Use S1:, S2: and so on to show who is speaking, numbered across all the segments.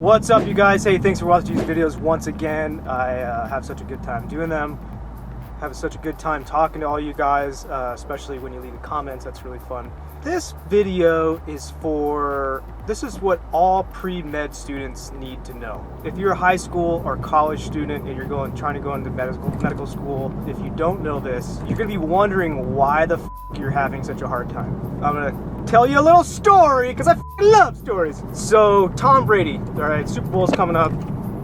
S1: What's up, you guys? Hey, thanks for watching these videos once again. I have such a good time doing them. Have such a good time talking to all you guys, especially when you leave the comments. That's really fun. This video is this is what all pre-med students need to know. If you're a high school or college student and you're trying to go into medical school, if you don't know this, you're gonna be wondering why the you're having such a hard time. I'm gonna tell you a little story because I love stories. So Tom Brady, all right, Super Bowl's coming up.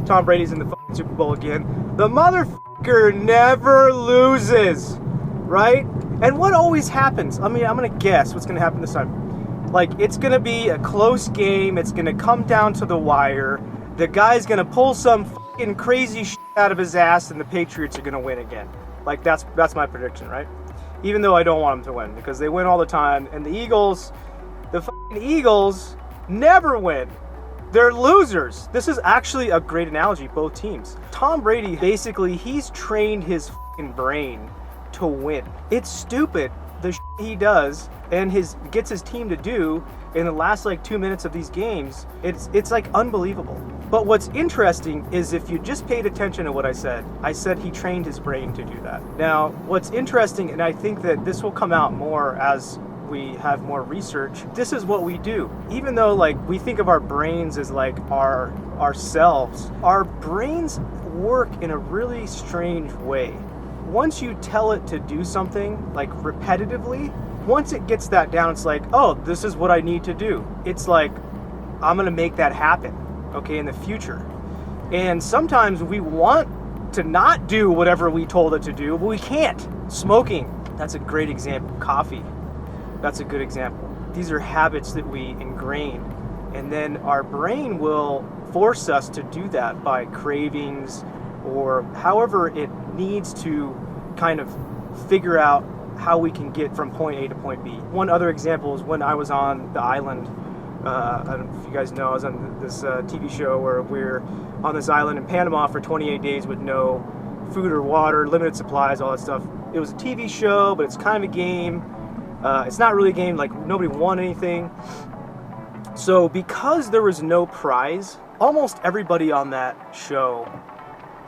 S1: Tom Brady's in the Super Bowl again. The motherfucker never loses, right? And what always happens? I mean, I'm gonna guess what's gonna happen this time. Like, it's gonna be a close game. It's gonna come down to the wire. The guy's gonna pull some fucking crazy shit out of his ass, and the Patriots are gonna win again. Like, that's my prediction, right? Even though I don't want them to win because they win all the time, and the Eagles never win. They're losers. This is actually a great analogy, both teams. Tom Brady, basically, he's trained his brain to win. It's stupid, the shit he does and gets his team to do in the last like 2 minutes of these games. It's like unbelievable. But what's interesting is if you just paid attention to what I said he trained his brain to do that. Now, what's interesting, and I think that this will come out more as we have more research, this is what we do. Even though like we think of our brains as like ourselves, our brains work in a really strange way. Once you tell it to do something like repetitively, once it gets that down, it's like, oh, this is what I need to do. It's like, I'm gonna make that happen, okay, in the future. And sometimes we want to not do whatever we told it to do, but we can't. Smoking, that's a great example. Coffee, that's a good example. These are habits that we ingrain, and then our brain will force us to do that by cravings or however it needs to kind of figure out how we can get from point A to point B. One other example is when I was on the island. I don't know if you guys know, I was on this TV show where we're on this island in Panama for 28 days with no food or water, limited supplies, all that stuff. It was a TV show, but it's kind of a game. It's not really a game, like nobody won anything. So because there was no prize, almost everybody on that show,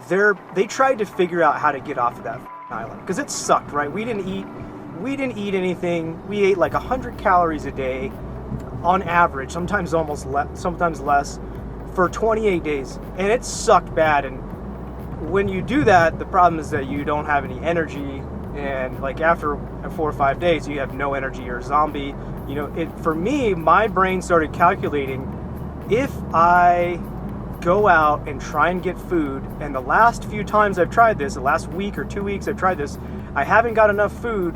S1: they tried to figure out how to get off of that island because it sucked, right? We didn't eat anything. We ate like 100 calories a day on average, sometimes sometimes less, for 28 days, and it sucked bad. And when you do that, the problem is that you don't have any energy, and like after 4 or 5 days you have no energy, you're a zombie. You know, for me, my brain started calculating, if I go out and try and get food, and the last few times I've tried this, the last week or 2 weeks I've tried this, I haven't got enough food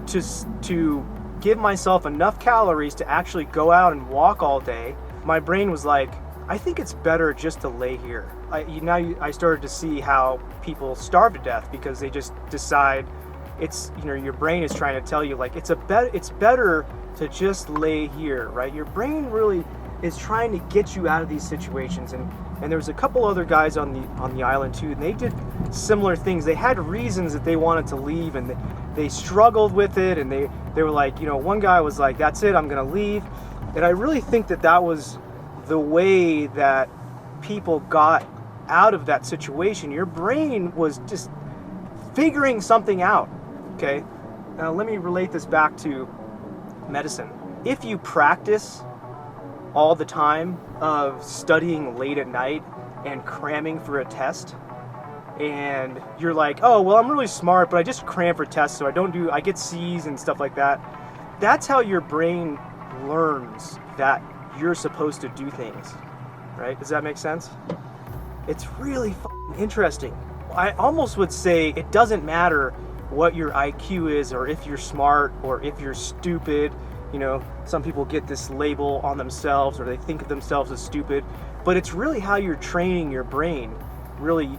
S1: to give myself enough calories to actually go out and walk all day. My brain was like, I think it's better just to lay here. I started to see how people starve to death because they just decide, it's, you know, your brain is trying to tell you like it's better to just lay here, right? Your brain really is trying to get you out of these situations. And there was a couple other guys on the island too, and they did similar things. They had reasons that they wanted to leave, and they struggled with it, and they were like, you know, one guy was like, that's it, I'm gonna leave. And I really think that was the way that people got out of that situation. Your brain was just figuring something out, okay? Now let me relate this back to medicine. If you practice all the time of studying late at night and cramming for a test, and you're like, oh, well, I'm really smart, but I just cram for tests, so I get C's and stuff like that. That's how your brain learns that you're supposed to do things, right? Does that make sense? It's really interesting. I almost would say it doesn't matter what your IQ is, or if you're smart, or if you're stupid. You know, some people get this label on themselves, or they think of themselves as stupid, but it's really how you're training your brain, really,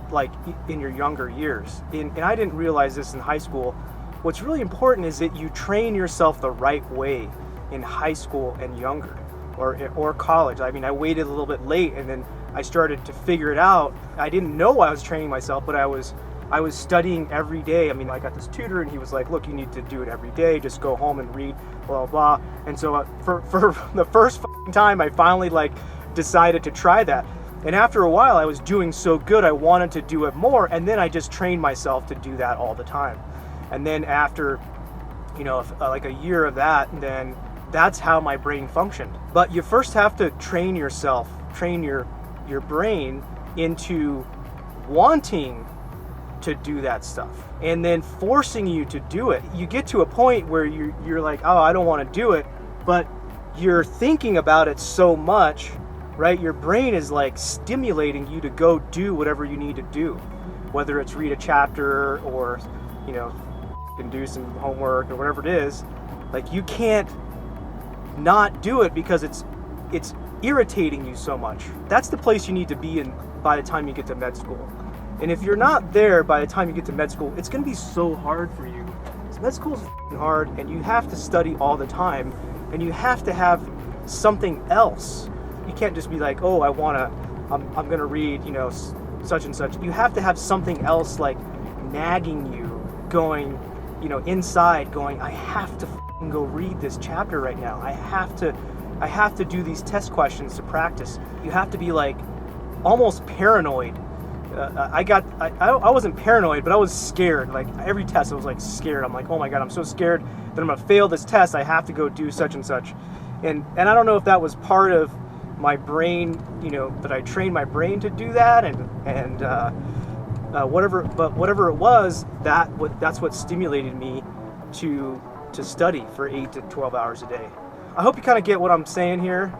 S1: like in your younger years. And I didn't realize this in high school. What's really important is that you train yourself the right way in high school and younger, or college. I mean, I waited a little bit late, and then I started to figure it out. I didn't know I was training myself, but I was studying every day. I mean, I got this tutor, and he was like, look, you need to do it every day. Just go home and read, blah, blah, blah. And so for the first time, I finally like decided to try that. And after a while, I was doing so good, I wanted to do it more, and then I just trained myself to do that all the time. And then after, like a year of that, then that's how my brain functioned. But you first have to train yourself, train your brain into wanting to do that stuff, and then forcing you to do it. You get to a point where you're like, oh, I don't want to do it, but you're thinking about it so much, right? Your brain is like stimulating you to go do whatever you need to do, whether it's read a chapter or, can do some homework or whatever it is. Like, you can't not do it because it's irritating you so much. That's the place you need to be in by the time you get to med school. And if you're not there by the time you get to med school, it's going to be so hard for you. Because med school is hard, and you have to study all the time, and you have to have something else. You can't just be like, oh, I'm going to read, such and such. You have to have something else like nagging you, going, inside, going, I have to go read this chapter right now. I have to do these test questions to practice. You have to be like almost paranoid. I wasn't paranoid, but I was scared. Like, every test I was like scared. I'm like, oh my God, I'm so scared that I'm gonna fail this test. I have to go do such and such. And I don't know if that was part of my brain, that I trained my brain to do that, and whatever it was, that's what stimulated me to study for 8 to 12 hours a day. I hope you kind of get what I'm saying here.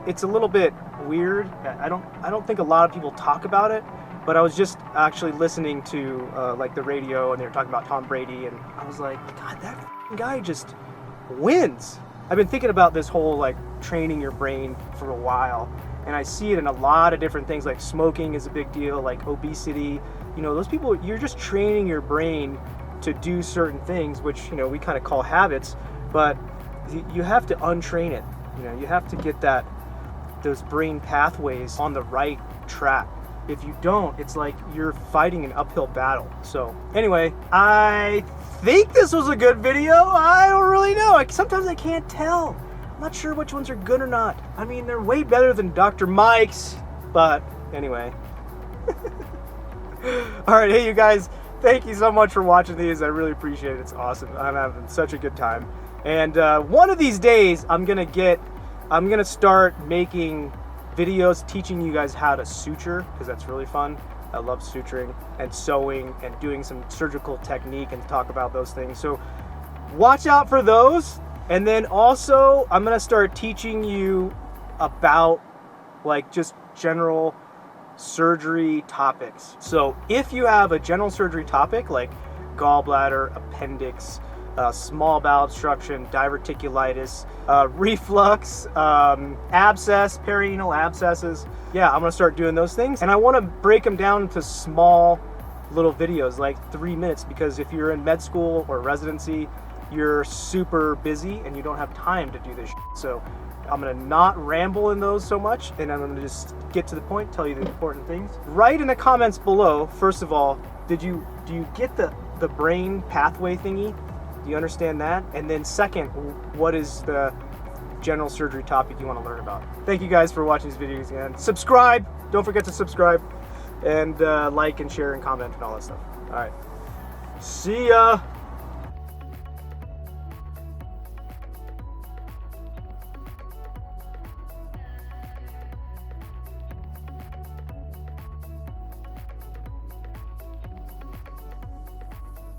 S1: It's a little bit weird. I don't think a lot of people talk about it, but I was just actually listening to like the radio, and they were talking about Tom Brady, and I was like, God, that guy just wins. I've been thinking about this whole like training your brain for a while, and I see it in a lot of different things. Like smoking is a big deal, like obesity. Those people, you're just training your brain to do certain things, which we kind of call habits, but you have to untrain it. You have to get those brain pathways on the right track. If you don't, it's like you're fighting an uphill battle. So anyway, I think this was a good video. I don't really know. Sometimes I can't tell. I'm not sure which ones are good or not. I mean, they're way better than Dr. Mike's, but anyway. All right, hey you guys, thank you so much for watching these. I really appreciate it. It's awesome. I'm having such a good time. And one of these days, I'm gonna start making videos teaching you guys how to suture, because that's really fun. I love suturing and sewing and doing some surgical technique and talk about those things. So watch out for those. And then also, I'm gonna start teaching you about like just general surgery topics. So if you have a general surgery topic like gallbladder, appendix, small bowel obstruction, diverticulitis, reflux, abscess, perianal abscesses, I'm gonna start doing those things, and I want to break them down into small little videos, like 3 minutes, because if you're in med school or residency, you're super busy and you don't have time to do this shit. So I'm gonna not ramble in those so much, and I'm gonna just get to the point, tell you the important things. Write in the comments below, first of all, do you get the brain pathway thingy? Do you understand that? And then second, what is the general surgery topic you want to learn about? Thank you guys for watching these videos again. Subscribe, don't forget to subscribe, and like and share and comment and all that stuff. All right, see ya.